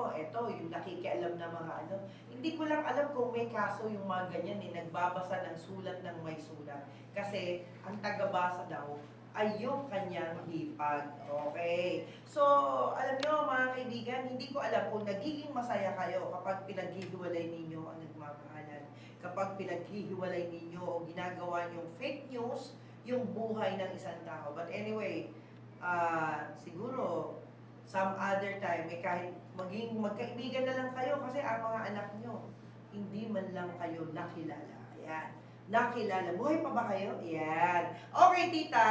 nyo, eto, yung nakikialam na mga ano. Hindi ko lang alam kung may kaso yung mga ganyan eh, nagbabasa ng sulat ng may sulat. Kasi ang tagabasa daw ay yung kanyang hipag. Okay. So, alam nyo mga kaibigan, hindi ko alam kung nagiging masaya kayo kapag pinaghihiwalay ninyo ang nagmamahalan. Kapag pinaghihiwalay ninyo o ginagawa yung fake news, yung buhay ng isang tao. But anyway, siguro, some other time, kahit maging magkaibigan na lang kayo kasi ang mga anak nyo, hindi man lang kayo nakilala. Ayan. Nakilala. Buhay pa ba kayo? Ayan. Okay, tita.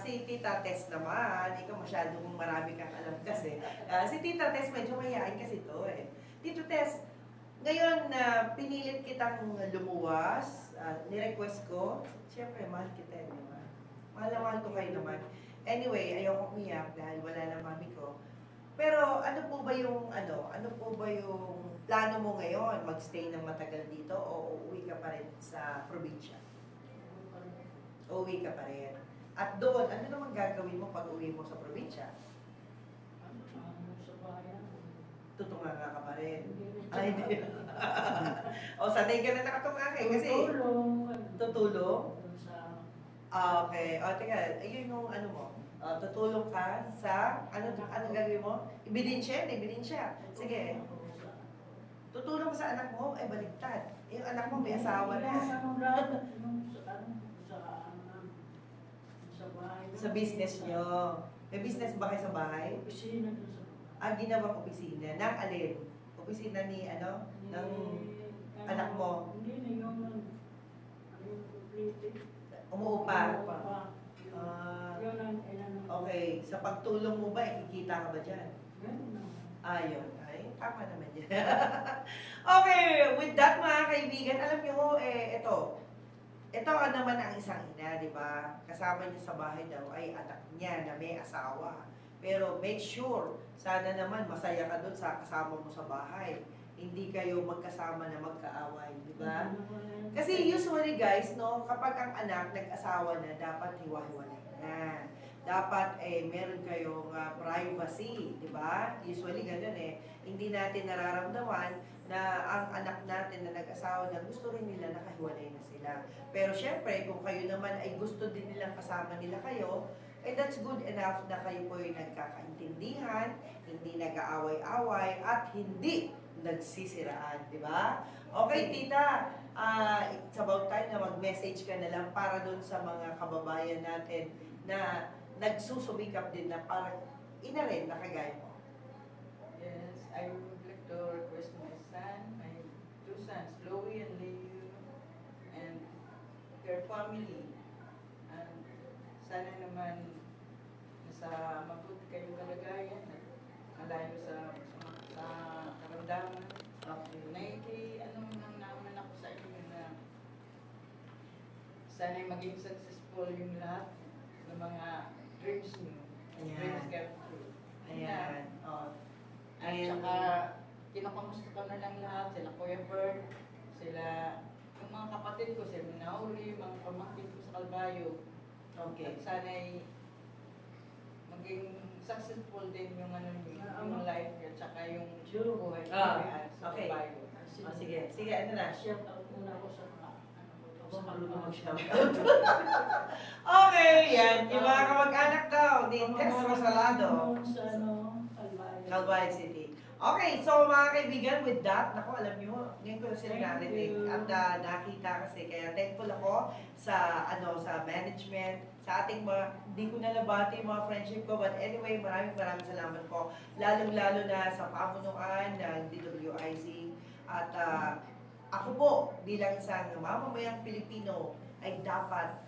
Si Tita Tess naman. Ikaw masyadong marami kang alam kasi. Si Tita Tess medyo mayayain kasi to eh. Tito Tess, ngayon na pinilit kitang lumuwas, nirequest ko, siyempre mahal kita, di ba? Mahal na mahal ko kayo naman. Anyway, ayoko umiyak dahil wala na mami ko. Pero ano po ba yung plano mo ngayon? Magstay ng matagal dito o uuwi ka pa rin sa probinsya? Uuwi ka pa rin. At doon, ano naman gagawin mo pag uwi mo sa probinsya? Sa bayan. Tutunganga ka pa rin. Ay, hindi. O, sanay ka na nakatunganga kasi tutulong. Okay. O, teka, ayun yung ano mo. Tutulong ka sa, ano gagawin mo? Ebidensya. Sige. Tutulong ka sa anak mo, ay baligtad. Yung anak mo may asawa na. Sa business nyo. May business ba kayo sa bahay? Ginawang opisina. Nang alin? Opisina ni ano? Ng anak mo? Hindi, Umuupa? Okay. Sa pagtulong mo ba, ikikita ka ba dyan? Ayun. Ay, tama naman yan. Okay, with that mga kaibigan, alam nyo, ito naman ang isang ina, di ba? Kasama niya sa bahay daw ay anak niya na may asawa. Pero make sure, sana naman masaya ka doon sa kasama mo sa bahay. Hindi kayo magkasama na magkaaway, di ba? Kasi usually guys, no, kapag ang anak nag-asawa na, dapat hiwa-hiwalay na. Dapat meron kayong privacy, di ba? Usually ganun eh. Hindi natin nararamdaman na ang anak natin na nag-asawa na gusto rin nila nakahiwalay na sila. Pero syempre, kung kayo naman ay gusto din nilang kasama nila kayo, that's good enough na kayo po ay nagkakaintindihan, hindi nag-aaway-away, at hindi nagsisiraan, di ba? Okay, tita, it's about time na mag-message ka na lang para doon sa mga kababayan natin na nagsusumikap din na parang ina rin na kagaya mo. Yes, I would like to request my two sons, Chloe and Leo, and their family. And sana naman nasa mabuti kayong kalagayan at malayo sa karamdaman. Ano nang naman ako sa inyo na sana maging successful yung lahat ng mga dreams niyo. Ayan. Dreams come true. Ayan. At saka, kinakamusta ko na lang lahat, sila Kuya Bert, sila, yung mga kapatid ko, sila Minauli, mga pamangkin ko sa Calvayo. Okay. At sana'y maging successful din yung yung life at saka yung buhay sa okay. Calvayo. Sige, ano na? Shout out muna ako sa Marunong mag-shoutout. Okay, yan. Yung mga kamag-anak daw, ni Tess Rosalado. Calvay City. Okay, so mga kaibigan, with that, naku, alam nyo, ngayon ko na sila narinig at nakita kasi, kaya thankful ako sa management, sa ating mga, hindi ko na nabati yung mga friendship ko, but anyway, maraming salamat po, lalong-lalo na sa pamunuan ng DWIC, at ako po, bilang isang mamamayang Pilipino, ay dapat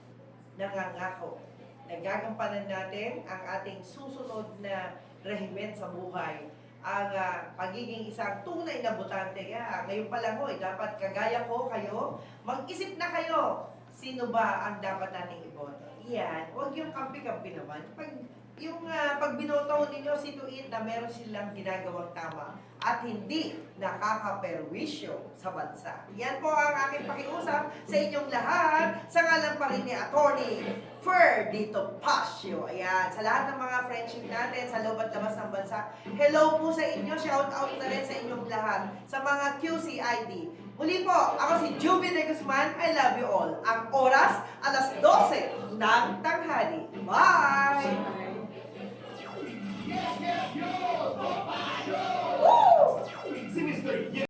nangangako. Nagagampanan natin ang ating susunod na rehimen sa buhay. Ang pagiging isang tunay na botante. Ngayon pa lang dapat kagaya ko kayo, mag-isip na kayo. Sino ba ang dapat nating iboto? Yan, huwag yung kampi-kampi naman. Pag yung pag binoto ninyo si Tuit na meron silang ginagawang tama at hindi nakakaperwisyo sa bansa. Yan po ang aking pakiusap sa inyong lahat sa ngalan pa rin ni Attorney Ferdito Pasio. Ayan, sa lahat ng mga friendship natin sa loob at labas ng bansa, hello po sa inyo, shout out na rin sa inyong lahat, sa mga QCID. Muli po, ako si Juvie de Guzman, I love you all. Ang oras, alas 12 ng tanghali. Bye! Bye.